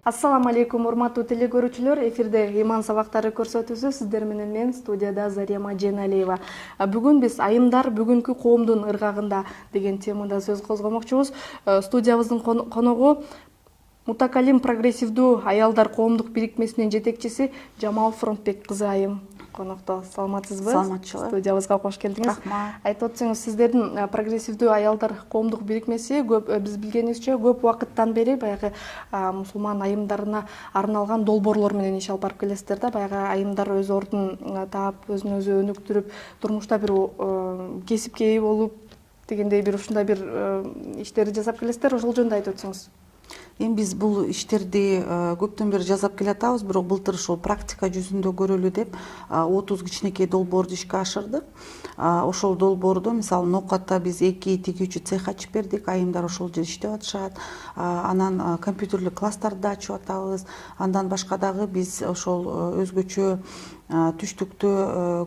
Ассаламу алейкум, урматтуу телекөрүүчүлөр. Эфирде иман сабактары көрсөтүүсү. Сиздер менен мен студияда Зарема Женалиева. Бүгүн биз айымдар бүгүнкү коомдун ыргагында деген темада сөз козгомокчубуз. Студиябыздын коногу Мутакалим прогрессивдүү аялдар коомдук бирикмесинин жетекчиси Жамал Фронтбек кызы айым конокто. Саламатсызбы? Саламатчылык. Студиябызга кош келдиңиз. Рахмат. Айтып өтсөңүз, сиздердин прогрессивдүү аялдар коомдук бирикмеси биз билгенибизче көп убакыттан бери баягы мусулман айымдарына арналган долбоорлор менен иш алып барып келесиздер да. Баягы айымдар өз ордун таап, өзүн өзү өнүктүрүп, турмушта бир кесипке ээ болуп дегендей бир ушундай бир иштерди жасап келесиздер. Ошол жөнүндө айтып өтсөңүз. Эми биз бул иштерди көптөн бери жасап келатабыз, бирок былтыр ушул практика жүзүндө көрөлү деп 30 кичинекей долбоорду ишке ашырдык. Ошол долбоордо мисалы ноокатта биз 2 тигүүчү цех ачып бердик, айымдар ошол жерде иштеп атышат. Анан компьютерлик класстарды ачып атабыз. Андан башка дагы биз ошол өзгөчө түштүктө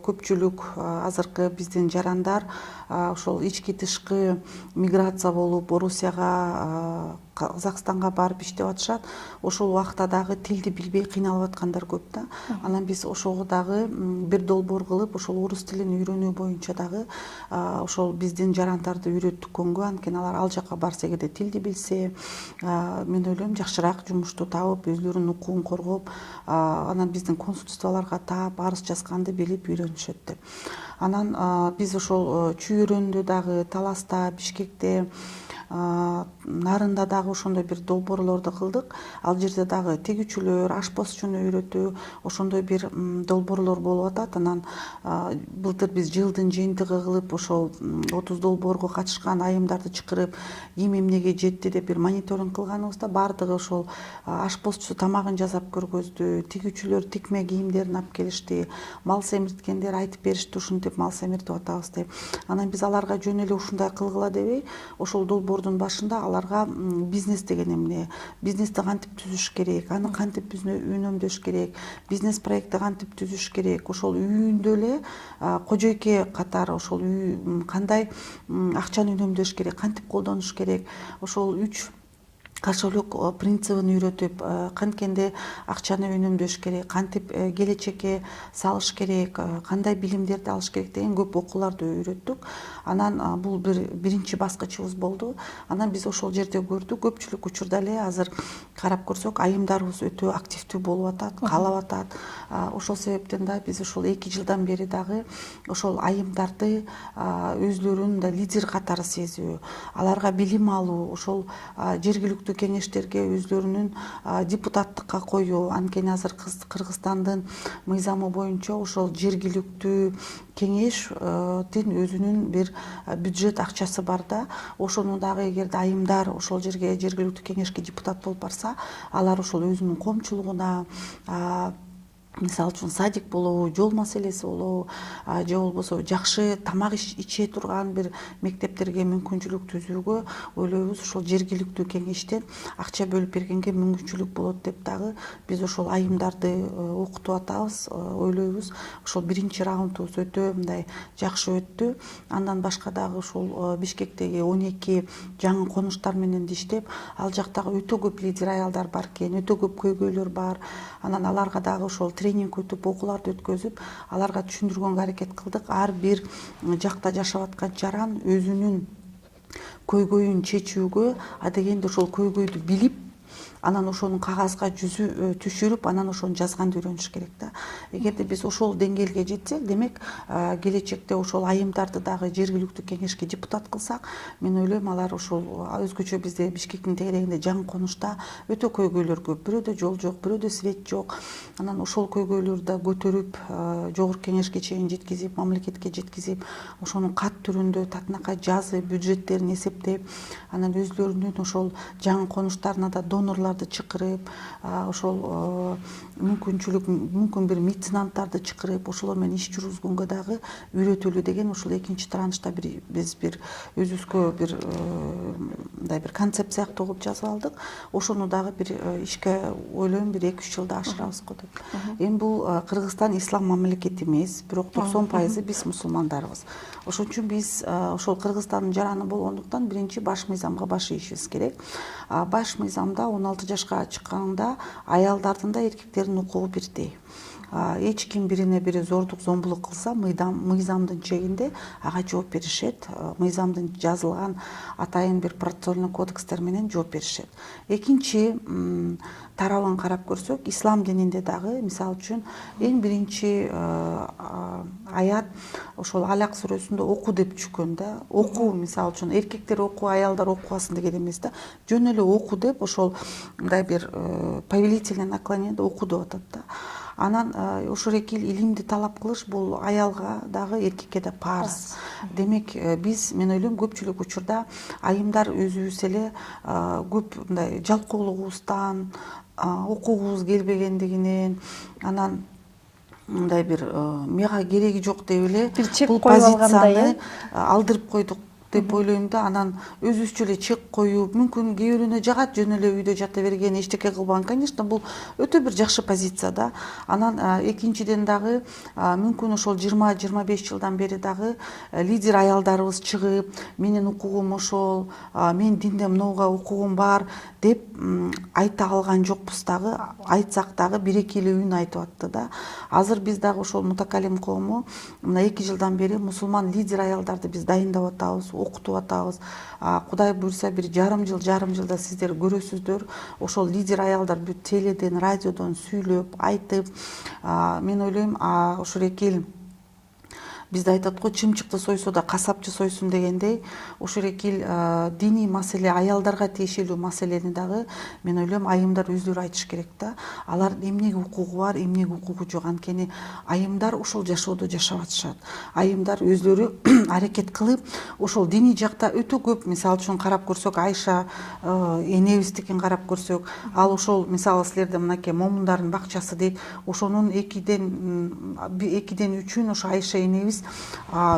көпчүлүк азыркы биздин жарандар ошол ички тышкы миграция болуп Орусияга, Казакстанга барып иштеп атышат. Ошол убакта дагы тилди билбей кыйналып аткандар көп да. Анан биз ошого дагы бир долбоор кылып, ошол орус тилин үйрөнүү боюнча дагы ошол биздин жарандарды үйрөткөнгө, анткени алар ал жака барса эгерде тилди билсе, мен ойлойм жакшыраак жумушту табып, өзлөрүнүн укугун коргоп, анан биздин консульстволорго таап, арыз жазганды билип үйрөнүшөт деп. Анан биз ошол Чүй-Өрөндө дагы, Таласта, Бишкекте, Нарында дагы ошондой бир долбоорлорду кылдык. Ал жерде дагы тигүүчүлөр, ашпозчуну үйрөтүү, ошондой бир долбоорлор болуп атат. Анан былтыр биз жылдын жыйынтыгы кылып, ошол 30 долбоорго катышкан айымдарды чакырып, ким эмнеге жетти деп бир мониторинг кылганыбызда баардыгы ошол ашпозчу тамагын жасап көргөздү, тигүүчүлөр тикме кийимдерин алып келишти, мал семирткендер айтып беришти, ушинтип мал семиртип атабыз деп. Анан биз аларга жөн эле ушундай кылгыла дебей, ошол долбоордун башында аларга бизнес деген эмне, бизнести кантип түзүш керек, аны кантип үнөмдөш керек, бизнес проектти кантип түзүш керек, ошол үйүндө эле кожойке катары ошол үй кандай акчаны үнөмдөш керек, кантип колдонуш керек, ошол 3 кошелек принцибин үйрөтүп, канткенде акчаны үнөмдөш керек, кантип келечекке салыш керек, кандай билимдерди алыш керек деген көп окууларды үйрөттүк. Анан бул биринчи баскычыбыз болду. Анан биз ошол жерде көрдүк, көпчүлүк учурда эле азыр карап көрсөк, айымдарыбыз өтө активдүү болуп атат, каалап атат. Ошол себептен да биз ошол 2 жылдан бери дагы ошол айымдарды өзлөрүн да лидер катары сезүү, аларга билим алуу, ошол жергиликтүү кеңештерге өзлөрүнүн депутаттыкка коюу. Анткени азыр Кыргызстандын мыйзамы боюнча ошол жергиликтүү кеңештин өзүнүн бир бюджет акчасы бар да. Ошону дагы эгерде айымдар ошол жерге жергиликтүү кеңешке депутат болуп барса, алар ошол өзүнүн коомчулугуна, мисалы үчүн садик болобу, жол маселеси болобу, же болбосо жакшы тамак иче турган бир мектептерге мүмкүнчүлүк түзүүгө ойлойбуз. Ошол жергиликтүү кеңештен акча бөлүп бергенге мүмкүнчүлүк болот деп дагы биз ошол айымдарды окутуп атабыз, ойлойбуз. Ошол биринчи раундубуз өтө мындай жакшы өттү. Андан башка дагы ошол Бишкектеги 12 жаңы конуштар менен иштеп, ал жактагы өтө көп лидер аялдар бар экен, өтө көп көйгөйлөр бар. Анан аларга дагы ошол тренинг өтүп, окууларды өткөзүп, аларга түшүндүргөнгө аракет кылдык. Ар бир жакта жашап аткан жаран өзүнүн көйгөйүн чечүүгө, адегенде ошол көйгөйдү билип, анан ошону кагазга түшүрүп, анан ошону жазганды үйрөнүш керек да. Эгерде биз ошол деңгээлге жетсек, демек келечекте ошол айымдарды дагы жергиликтүү кеңешке депутат кылсак, мен ойлойм алар ошол өзгөчө бизде Бишкектин тегерегинде жаңы конушта өтө көйгөйлөр көп. Бирөөдө жол жок, бирөөдө свет жок. Анан ошол көйгөйлөрдү көтөрүп, жогорку кеңешке чейин жеткизип, мамлекетке жеткизип, ошонун кат түрүндө татынакай жазып, бюджеттерин эсептеп, анан өзлөрүнүн ошол жаңы конуштарына да донорлар чакырып, ошол мүмкүн бир меценаттарды чакырып, ошолор менен иш жүргүзгөнгө дагы үйрөтөлү деген ошол экинчи траншта биз бир өзүбүзгө бир мындай бир концепт сыяктуу кылып жазып алдык. Ошону дагы бир ишке ойлойм бир 2-3 жылда ашырабыз го деп. Эми бул Кыргызстан ислам мамлекети эмес, бирок 90% биз мусулмандарбыз. Ошон үчүн биз ошол Кыргызстандын жараны болгондуктан биринчи баш мыйзамга баш ийишибиз керек. Баш мыйзамда 16 16 жашка чыкканда аялдардын да эркектердин укугу бирдей. Эч ким бирине бири зордук зомбулук кылса мыйзамдын чегинде ага жооп беришет. Мыйзамдын жазылган атайын бир процессуальный кодекстер менен жооп беришет. Экинчи тарабын карап көрсөк, ислам дининде дагы мисалы үчүн эң биринчи аят ошол Алак сүрөсүндө оку деп түшкөн да. Оку мисалы үчүн эркектер оку, аялдар окубасын деген эмес да. Жөн эле оку деп ошол мындай бир повелительное наклонение оку деп атат да. Анан ошол экил илимди талап кылыш бул аялга дагы эркекке да парз. Демек биз мен ойлойм көпчүлүк учурда айымдар өзүбүз эле көп мындай жалкоолугубуздан, окугубуз келбегендигинен, анан мындай бир мага кереги жок деп эле бул позицияны алдырып койдук деп ойлойм да. Анан өзүбүзчө эле чек коюп, мүмкүн кээ бирөөнө жагат жөн эле үйдө жата берген, эчтеке кылбаган. Конечно, бул өтө бир жакшы позиция да. Анан экинчиден дагы мүмкүн ошол 20-25 жылдан бери дагы лидер аялдарыбыз чыгып, менин укугум ошол, мен динде мынуга укугум бар деп айта алган жокпуз дагы. Айтсак дагы бир-эки эле үн айтып атты да. Азыр биз дагы ошол мутакалим коому мына 2 жылдан бери мусулман лидер аялдарды биз дайындап атабыз, окутуп атабыз. Кудай буйрса бир жарым жылда сиздер көрөсүздөр. Ошол лидер аялдар бүт теледен, радиодон сүйлөп, айтып, мен ойлойм ошол экил бизде айтат го, чымчыкты сойсо да касапчы сойсун дегендей, ошол экил диний маселе, аялдарга тиешелүү маселени дагы мен ойлойм айымдар өздөрү айтыш керек да. Алар эмнеге укугу бар, эмнеге укугу жок. Анткени айымдар ошол жашоодо жашап атышат. Айымдар өздөрү аракет кылып, ошол диний жакта өтө көп, мисалы үчүн карап көрсөк, Айша энебиздикин карап көрсөк, ал ошол мисалы силерде мынакей момундардын бакчасы дейт, ошонун 2ден 3-үн ошо Айша энебиз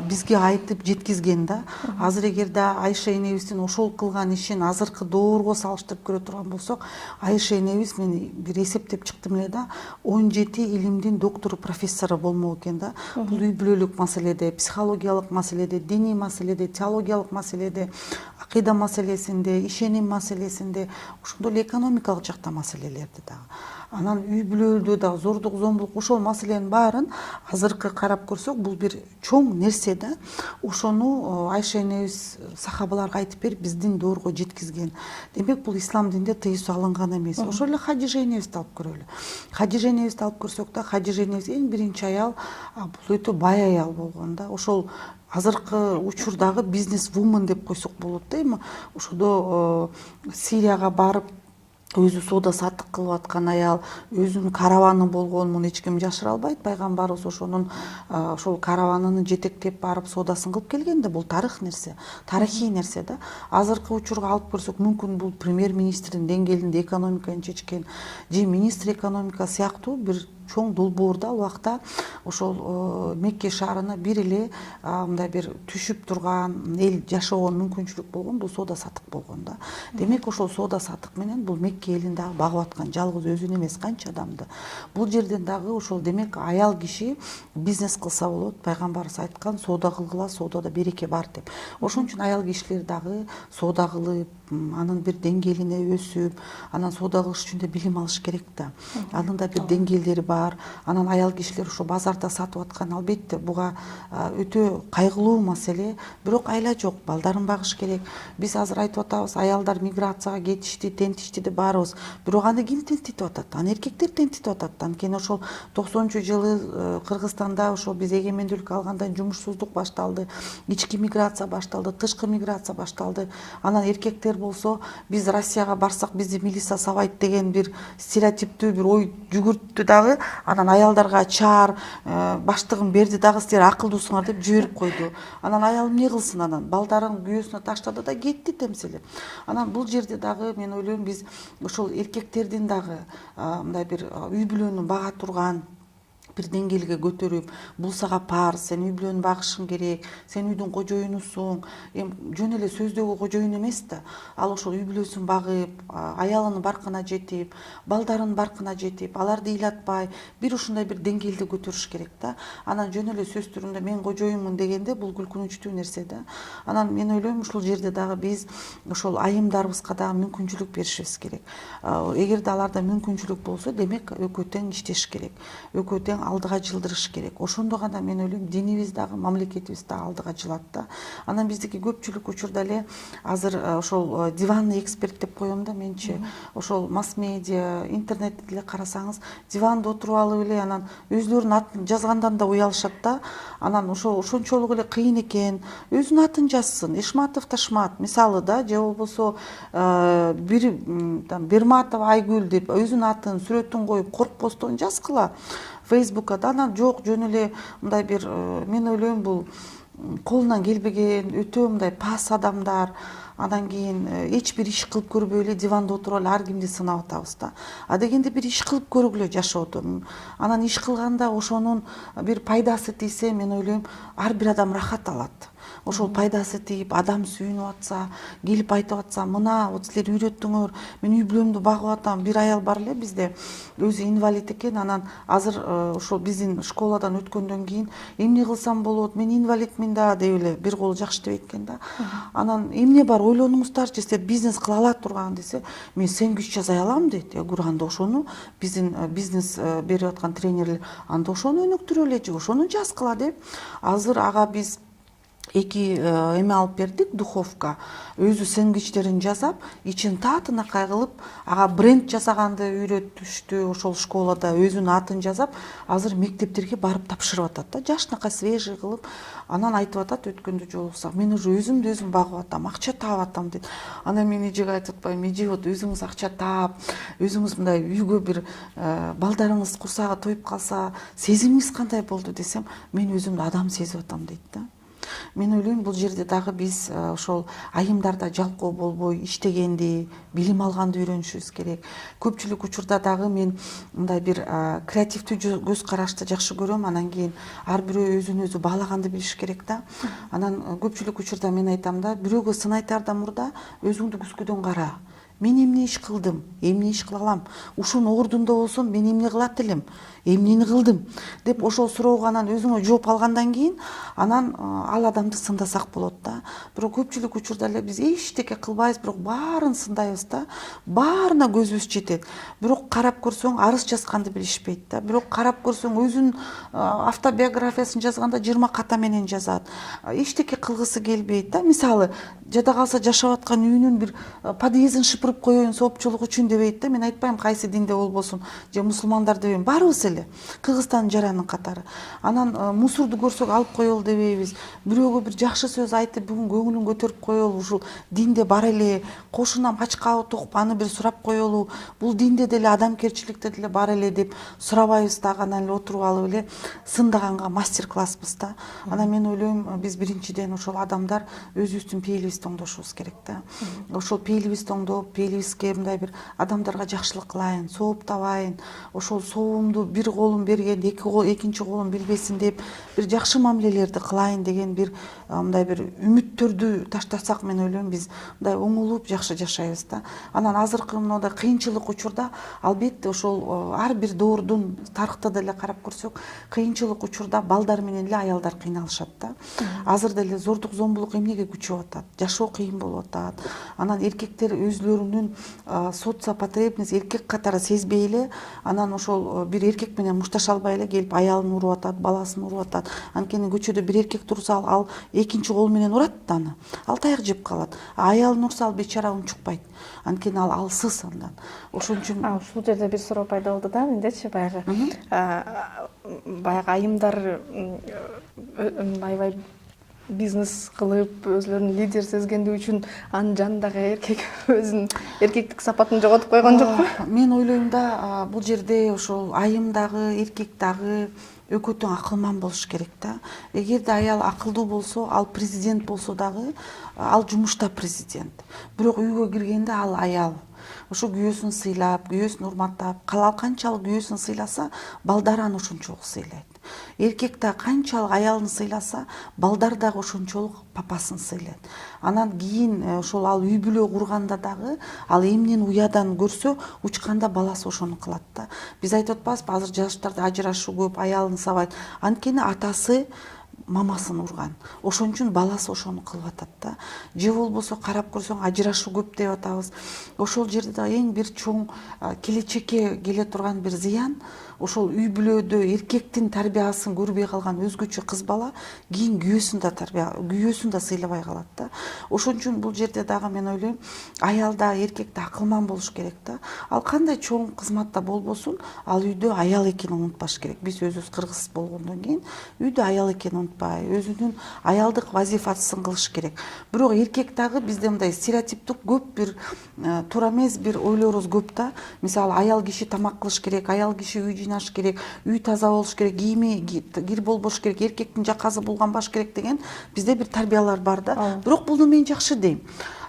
бизге айтып жеткизген да. Азыр эгерде Айша энебиздин ошол кылган ишин азыркы доорго салыштырып көрө турган болсок, Айша энебиз мен бир эсептеп чыктым эле да, 17 илимдин доктору, профессору болмок экен да. Бул үй бүлөлүк маселеде, психологиялык маселеде, диний маселеде, теологиялык маселеде, акыйда маселесинде, ишеним маселесинде, ошондой эле экономикалык жакта маселелерди дагы. Анан үй бүлөдө дагы зордук, зомбулук, ошол маселенин баарын азыркы карап көрсөк, бул бир чоң нерсе да. Ошону Айша энебиз сахабаларга айтып берип, биздин доорго жеткизген. Демек, бул ислам дининде тыюу алынган эмес. Ошол эле Хадижа энебизди алып көрөлү. Хадижа энебизди алып көрсөк да, Хадижа энебиз эң биринчи аял, бул өтө бай аял болгон да. Ошол азыркы учурдагы бизнес вумен деп койсок болот да. Эми ошодо Сирияга барып өзү соода саттык кылып аткан аял, өзүнүн караваны болгонун эч ким жашыра албайт. Пайгамбарыбыз ошонун ошол караванын жетектеп барып соодасын кылып келген да. Бул тарых нерсе, тарыхый нерсе да. Азыркы учурга алып көрсөк, мүмкүн бул премьер-министрдин деңгээлинде экономиканы чечкен, же министр экономика сыяктуу бир чоң долбоорда ал убакта ошол Мекке шаарына бир эле мындай бир түшүп турган эл жашоого мүмкүнчүлүк болгон, бул соода саттык болгон да. Демек, ошол соода саттык менен бул Мекке элин дагы багып аткан, жалгыз өзүн эмес, канча адамды. Бул жерден дагы ошол, демек, аял киши бизнес кылса болот. Пайгамбарыбыз айткан, соода кылгыла, соодада береке бар деп. Ошон үчүн аял кишилер дагы соода кылып, анын бир деңгээлине өсүп, анан соода кылыш үчүн да билим алыш керек да. Анын да бир деңгээлдери бар. Анан аял кишилер ошо базарда сатып аткан, албетте буга өтө кайгылуу маселе, бирок айла жок, балдарын багыш керек. Биз азыр айтып атабыз, аялдар миграцияга кетишти, тентишти деп баарыбыз. Бирок аны ким тентитип атат? Аны эркектер тентитип атат. Анткени ошол 90-жылы Кыргызстанда ошол биз эгемендүүлүк алгандан жумушсуздук башталды, ички миграция башталды, тышкы миграция башталды. Анан эркектер болсо, биз Россияга барсак бизди милиция сабайт деген бир стереотиптүү бир ой жүгүрттү дагы. Анан аялдарга чаар баштыгын берди дагы, силер акылдуусуңар деп жиберип койду. Анан аял эмне кылсын, анан балдарын күйөөсүнө таштады да кетти темселеп. Анан бул жерде дагы мен ойлойм, биз ошол эркектердин дагы мындай бир үй бүлөнү бага турган, бир деңгээлге көтөрүп, бул сага парз, сен үй бүлөнү багышың керек, сен үйдүн кожоюнусуң. Эми жөн эле сөздөгү кожоюн эмес да. Ал ошол үй бүлөсүн багып, аялынын баркына жетип, балдарынын баркына жетип, аларды ыйлатпай, бир ушундай бир деңгээлди көтөрүш керек да. Анан жөн эле сөз түрүндө мен кожоюнмун дегенде бул күлкүнүчтүү нерсе да. Анан мен ойлойм ушул жерде дагы биз ошол айымдарыбызга дагы мүмкүнчүлүк беришибиз керек. Эгерде аларда мүмкүнчүлүк болсо, демек экөө тең иштеш керек. Экөө тең алдыга жылдырыш керек. Ошондо гана мен ойлойм динибиз дагы, мамлекетибиз дагы алдыга жылат да. Анан биздики көпчүлүк учурда эле азыр ошол диванный эксперт деп коем да менчи. Ошол масс-медиа, интернетте деле карасаңыз, диванда отуруп алып эле анан өзүлөрүнүн атын жазгандан да уялышат да. Анан ошончолук эле кыйын экен. Өзүнүн атын жазсын. Ишматов Ташмат мисалы да, же болбосо Берматова Айгүл деп өзүнүн атын, сүрөтүн коюп, коркпостон жазгыла. Фейсбукка да анан жок жөн эле мындай бир мен ойлойм бул колунан келбеген өтө мындай пас адамдар анан кийин эч бир иш кылып көрбөй эле диванда отуруп эле ар кимди сынап атабыз да. Дегенде бир иш кылып көргүлө жашоодо. Анан иш кылганда ошонун бир пайдасы тийсе, мен ойлойм ар бир адам рахат алат. Ошол пайдасы тийип, адам сүйүнүп атса, келип айтып атса, мына вот силер үйрөттүңөр, мен үй бүлөмдү багып атам. Бир аял бар эле бизде, өзү инвалид экен, анан азыр ошол биздин школадан өткөндөн кийин эмне кылсам болот, мен инвалидмин да деп эле бир колу жакшытып экен да. Анан эмне бар, ойлонуңуздарчы, силер бизнес кыла ала турган десе, мен сэндвич жасай алам дейт. Анда ошону биздин бизнес берип аткан тренерлер анда ошону өнүктүрө эле же ошону жазгыла деп. Азыр ага биз эки эме алып бердик, духовка. Өзү сэндвичтерин жасап, ичин таатынакай кылып, ага бренд жасаганды үйрөтүштү ошол школада, өзүнүн атын жазап, азыр мектептерге барып тапшырып атат да, жашынакай свежий кылып. Анан айтып атат, өткөндө жолуксак, мен уже өзүмдү өзүм багып атам, акча таап атам дейт. Анан мен эжеге айтып атпаймынбы, эже вот өзүңүз акча таап, өзүңүз мындай үйгө бир балдарыңыз курсагы тоюп калса, сезимиңиз кандай болду десем, мен өзүмдү адам сезип атам дейт да. Мен ойлойм бул жерде дагы биз ошол айымдарда жалкоо болбой иштегенди, билим алганды үйрөнүшүбүз керек. Көпчүлүк учурда дагы мен мындай бир креативдүү көз карашты жакшы көрөм. Анан кийин ар бирөө өзүн өзү баалаганды билиш керек да. Анан көпчүлүк учурда мен айтам да, бирөөгө сын айтаардан мурда өзүңдү күзгүдөн кара. Мен эмне иш кылдым, эмне иш кыла алам, ушунун ордунда болсом мен эмне кылат элем, эмнени кылдым деп ошол суроого анан өзүңө жооп алгандан кийин анан ал адамды сындасак болот да. Бирок көпчүлүк учурда эле биз эчтеке кылбайбыз, бирок баарын сындайбыз да. Баарына көзүбүз жетет. Бирок карап көрсөң арыз жазганды билишпейт да. Бирок карап көрсөң өзүнүн автобиографиясын жазганда 20 ката менен жазат. Эчтеке кылгысы келбейт да. Мисалы, жада калса жашап аткан үйүнүн бир подъездин шыпырып коеюн соопчулук үчүн дебейт да. Мен айтпайм кайсы динде болбосун, же мусулмандар дебейм, баарыбыз эле Кыргызстандын жаранын катары. Анан мусорду көрсөк алып коелу дебейбиз. Бирөөгө бир жакшы сөз айтып, бүгүн көңүлүн көтөрүп коелу, ушул динде бар эле, кошунам ачкабы токуп аны бир сурап коелу, бул динде деле адамгерчиликте деле бар эле деп сурабайбыз дагы, анан эле отуруп алып эле сындаганга мастер-класспыз да. Анан мен ойлойм, биз биринчиден ошол адамдар өзүбүздүн пейилибизди оңдошубуз керек да. Ошол пейилибизди оңдоп, пейилибизге мындай бир адамдарга жакшылык кылайын, сооптабайын, ошол соомду бир колум берген, экинчи колум билбесин деп, бир жакшы мамилелерди кылайын деген бир мындай бир үмүттөрдү таштасак, мен ойлойм биз мындай оңолуп жакшы жашайбыз да. Анан азыркы мындай кыйынчылык учурда албетте ошол ар бир доордун тарыхта деле карап көрсөк, кыйынчылык учурда балдар менен эле аялдар кыйналышат да. Азыр деле зордук зомбулук эмнеге күчөп атат? Жашоо кыйын болуп атат. Анан эркектер өзүлөрүнүн социопотребность эркек катары сезбей эле, анан ошол бир эркек менен мушташа албай эле келип аялын уруп атат, баласын уруп атат. Анткени көчөдө бир эркек турса, ал экинчи кол менен урат да аны. Ал таяк жеп калат. Аялын урса, ал бечара унчукпайт. Анткени ал алсыз андан. Ошон үчүн ушул жерде бир суроо пайда болду да, мендечи баягы айымдар аябай бизнес кылып, өзүлөрүн лидер сезгендиги үчүн анын жанындагы эркек өзүнүн эркектик сапатын жоготуп койгон жокпу? Мен ойлойм да, бул жерде ошол айым дагы, эркек дагы экөө тең акылман болуш керек да. Эгерде аял акылдуу болсо, ал президент болсо дагы, ал жумушта президент. Бирок үйгө киргенде ал аял. ошо күйөөсүн сыйлап, күйөөсүн урматтап, канчалык күйөөсүн сыйласа, балдары аны ошончолук сыйлайт. Эркек да канчалык аялын сыйласа, балдар дагы ошончолук папасын сыйлайт. Анан кийин ошол ал үй бүлө курганда дагы ал эмнени уядан көрсө, учканда баласы ошону кылат да. Биз айтып атпайбызбы, азыр жаштарда ажырашуу көп, аялын сабайт. Анткени атасы мамасын урган. Ошон үчүн баласы ошону кылып атат да. Же болбосо карап көрсөң ажырашуу көп деп атабыз. Ошол жерде да эң бир чоң келечекке келе турган бир зыян ошол үй бүлөдө эркектин тарбиясын көрбөй калган өзгөчө кыз бала кийин күйөөсүн да сыйлабай калат да. Ошон үчүн бул жерде дагы мен ойлойм, аял да эркек да акылман болуш керек да. Ал кандай чоң кызматта болбосун, ал үйдө аял экенин унутпаш керек. Биз өзүбүз кыргыз болгондон кийин үйдө аял экенин унутпай, өзүнүн аялдык вазифасын кылыш керек. Бирок эркек дагы бизде мындай стереотиптик көп бир туура эмес бир ойлорубуз көп да. Мисалы аял киши тамак кылыш керек, аял киши үй жыйнаш керек, үй таза болуш керек, кийими кир болбош керек, эркектин жакасы булганбаш керек деген бизде бир тарбиялар бар да. Бирок бул мен жакшы дейм.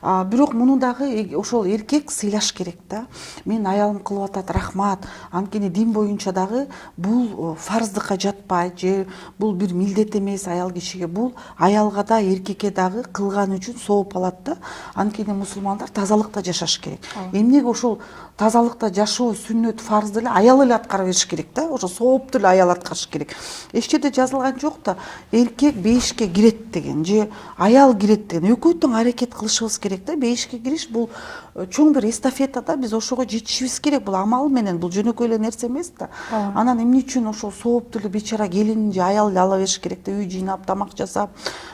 Бирок муну дагы ошол эркек сыйлаш керек да. Мен аялым кылып атат, рахмат. Анткени дин боюнча дагы бул фарздыкка жатпайт, же бул бир милдет эмес аял кишиге. Бул аялга да, эркекке дагы кылган үчүн сооп алат да. Анткени мусулмандар тазалыкта жашаш керек. Эмнеге ошол тазалыкта жашоо сүннөт фарзды эле аял эле аткара бериш керек да. Ошо соопту эле аял аткарыш керек. Эч жерде жазылган жок да, эркек бейишке кирет деген, же аял кирет деген. Экөө тең аракет кылышыбыз керек да. Бейишке кириш бул чоң бир эстафета да. Биз ошого жетишибиз керек. Бул амал менен, бул жөнөкөй эле нерсе эмес да. Анан эмне үчүн ошол соопту эле бечара келин же аял эле ала бериш керек да. Үй жыйнап, тамак жасап,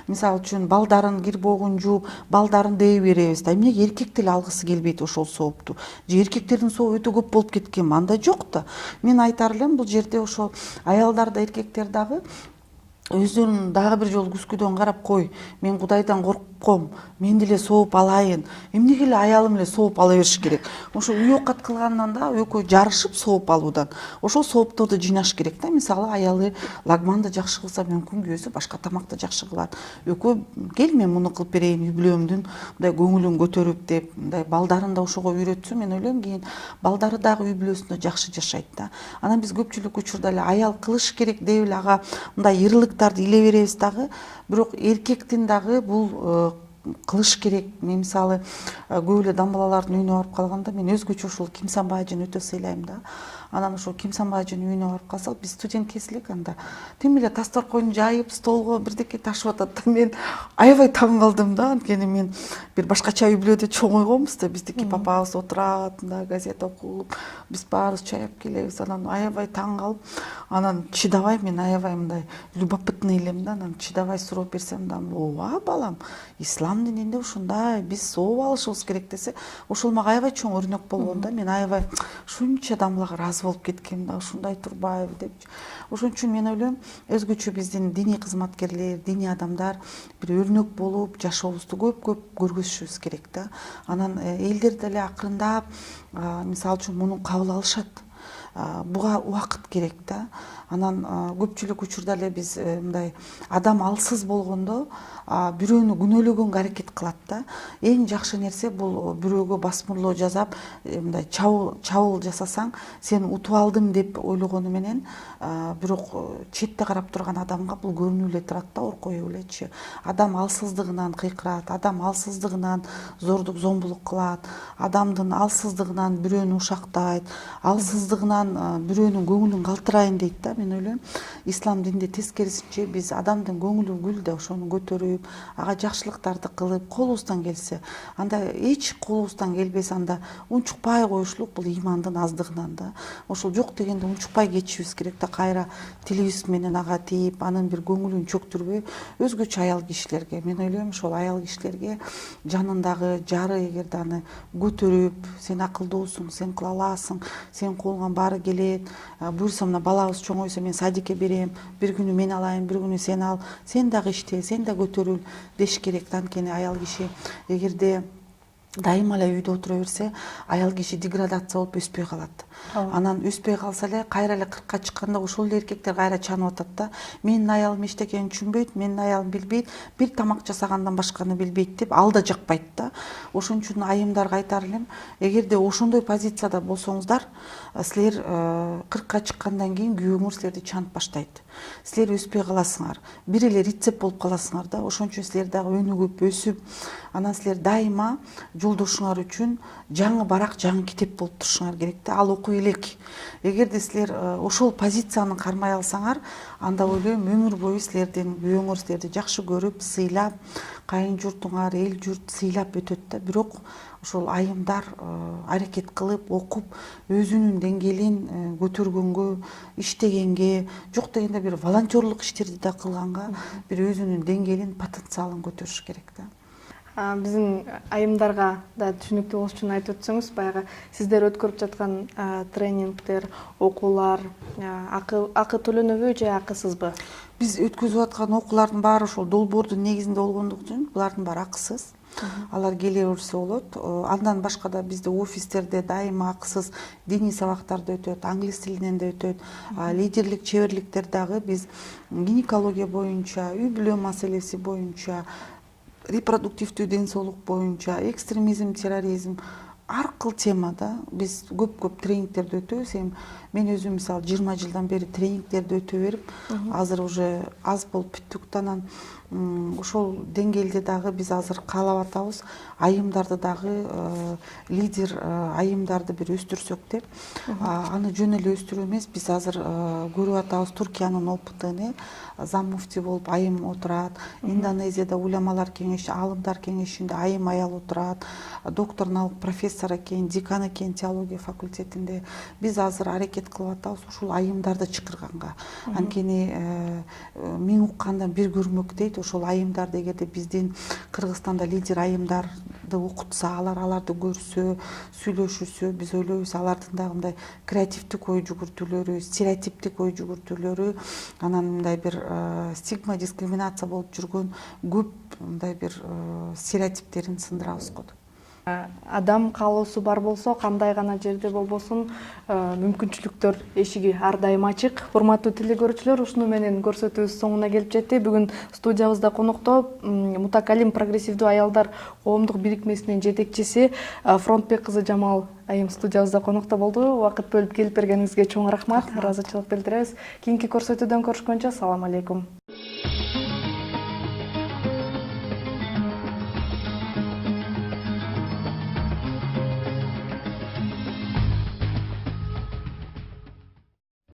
мисалы үчүн балдарын кир боогун жууп, балдарын дей беребиз да. Эмнеге эркек деле алгысы келбейт ошол соопту? Же эркектердин сообу өтө көп болуп кеткенби? Андай жок да. Мен айтар элем, бул жерде ошол аялдар да, эркектер дагы өздөрүн дагы бир жолу күзгүдөн карап, кой, мен Кудайдан коркком, мен деле сооп алайын. Эмнеге эле аялым эле сооп ала бериш керек? Ошо үй оокат кылгандан да экөө жарышып сооп алуудан ошол соопторду жыйнаш керек да. Мисалы аялы лагманды жакшы кылса, мүмкүн күйөөсү башка тамакты жакшы кылат. Экөө кел мен муну кылып берейин, үй бүлөмдүн мындай көңүлүн көтөрүп деп, мындай балдарын да ошого үйрөтсө, мен ойлойм кийин балдары дагы үй бүлөсүндө жакшы жашайт да. Анан биз көпчүлүк учурда эле аял кылыш керек деп эле ага мындай ырлыктарды иле беребиз дагы. Бирок эркектин дагы бул кылыш керек. Мен мисалы көп эле дамбалалардын үйүнө барып калганда мен өзгөчө ушул Кимсан бажыны өтө сыйлайм да. Анан ошол Кимсан бажынын үйүнө барып калсак, биз студент кез элек анда тим эле дасторкон жайып, столго бирдеке ташып атат да. Мен аябай таң калдым да. Анткени мен бир башкача үй бүлөдө чоң ойгонбуз да. Биздики папабыз отурат, мындай газета окуп, биз баарыбыз чай алып келебиз. Анан аябай таң калып, анан чыдабай мен аябай мындай любопытный элем да. Анан чыдабай суроо берсем да, ооба балам, ислам дининде ушундай, биз сооп алышыбыз керек десе, ошол мага аябай чоң өрнөк болгон да. Мен аябай ушунча дамбалага разы болуп кеткем да, ушундай турбайбы депчи. Ошон үчүн мен ойлойм, өзгөчө биздин диний кызматкерлер, диний адамдар бир өрнөк болуп жашообузду көп көргөзүшүбүз керек да. Анан элдер деле акырындап, мисалы үчүн муну кабыл алышат. Буга убакыт керек да. Анан көпчүлүк учурда эле биз мындай адам алсыз болгондо бирөөнү күнөөлөгөнгө аракет кылат да. Эң жакшы нерсе бул бирөөгө басмырлоо жасап, мындай чабуул жасасаң, сен утуп алдым деп ойлогону менен, бирок четте карап турган адамга бул көрүнүп эле турат да, оркоюп элечи. Адам алсыздыгынан кыйкырат, адам алсыздыгынан зордук, зомбулук кылат, адамдын алсыздыгынан бирөөнү ушактайт, алсыздыгынан бирөөнүн көңүлүн калтырайын дейт да. Мен ойлойм, ислам динде тескерисинче биз адамдын көңүлү гүлдө, ошону көтөрүп, ага жакшылыктарды кылып, колубуздан келсе, анда эч колубуздан келбесе, анда унчукпай коюшлук бул ыймандын аздыгынан да. Ошол жок дегенде унчукпай кетишибиз керек да, кайра тилибиз менен ага тийип, анын бир көңүлүн чөктүрбөй, өзгөчө аял кишилерге, мен ойлойм, ошол аял кишилерге жанындагы жары эгерде аны көтөрүп, сен акылдуусуң, сен кыла аласың, сен колуңан баары келет, буюрса мына балабыз чоңойсо мен садикке берем, бир күнү мен алайын, бир күнү сен ал, сен дагы иште, сен да көтөрүл деш керек да. Анткени аял киши эгерде дайыма эле үйдө отура берсе аял киши деградация болуп өспөй калат. Анан өспөй калса эле кайра эле 40-ка чыкканда ошол эле эркектер кайра чанып атат да. Менин аялым эчтекени түшүнбөйт, менин аялым билбейт, бир тамак жасагандан башканы билбейт деп ал да жакпайт да. Ошон үчүн айымдарга айтар элем, эгерде ошондой позицияда болсоңуздар, силер 40-ка чыккандан кийин күйөөңөр силерди чанып баштайт. Силер өспөй каласыңар. Бир эле рецепт болуп каласыңар да. Ошон үчүн силер дагы өнүгүп, өсүп, анан силер дайыма жолдошуңар үчүн жаңы барак, жаңы китеп болуп турушуңар керек да. Ал окуй элек. Эгерде силер ошол позицияны кармай алсаңар, анда ойлойм өмүр бою силердин күйөөңөр силерди жакшы көрүп, сыйлап, кайын журтуңар, эл журт сыйлап өтөт да. Бирок ошол айымдар аракет кылып, окуп, өзүнүн деңгээлин көтөргөнгө, иштегенге, жок дегенде бир волонтерлук иштерди да кылганга, бир өзүнүн деңгээлин, потенциалын көтөрүш керек да. Биздин айымдарга да түшүнүктүү болуш үчүн айтып өтсөңүз, баягы сиздер өткөрүп жаткан тренингдер, окуулар акы төлөнөбү же акысызбы? Биз өткөзүп аткан окуулардын баары ошол долбоордун негизинде болгондуктан булардын баары акысыз. Алар келе берсе болот. Андан башка да бизде офистерде дайыма акысыз диний сабактарды өтөт, англис тилинен да өтөт, лидерлик, чеберликтер дагы биз гинекология боюнча, үй бүлө маселеси боюнча, репродуктивдүү ден соолук боюнча, экстремизм, терроризм, ар кыл темада биз көп тренингтерди өтөбүз. Мен өзүм мисалы 20 жылдан бери тренингтерди өтө берип, азыр уже аз болуп бүттүк. Анан ошол деңгээлде дагы биз азыр каалап атабыз айымдарды дагы лидер айымдарды бир өстүрсөк деп. Аны жөн эле өстүрүү эмес, биз азыр көрүп атабыз Туркиянын опытын. Зам муфти болуп айым отурат, Индонезияда уламалар кеңеши, аалымдар кеңешинде айым аял отурат, доктор наук профессор экен, декан экен теология факультетинде. Биз азыр аракет кылып атабыз ушул айымдарды чакырганга. Анткени мен уккандан бир көрмөк дейт, ошол айымдарды эгерде биздин Кыргызстанда лидер айымдарды окутса, аларды көрсө, сүйлөшүрсө, биз ойлойбуз алардын дагы мындай креативдик ой жүгүртүүлөрү, стереотиптик ой жүгүртүүлөрү, анан мындай бир стигма, дискриминация болуп жүргөн көп мындай бир стереотиптерин сындырабыз го. Адам каалоосу бар болсо, кандай гана жерде болбосун, мүмкүнчүлүктөр эшиги ар дайым ачык. Урматтуу телекөрүүчүлөр, ушуну менен көрсөтүүбүз соңуна келип жетти. Бүгүн студиябызда конокто Мутакалим прогрессивдүү аялдар коомдук бирикмесинин жетекчиси Фронтбек кызы Жамал айым студиябызда конокто болду. Убакыт бөлүп келип бергениңизге чоң рахмат. Ыраазычылык билдиребиз. Кийинки көрсөтүүдөн көрүшкөнчө салам алейкум.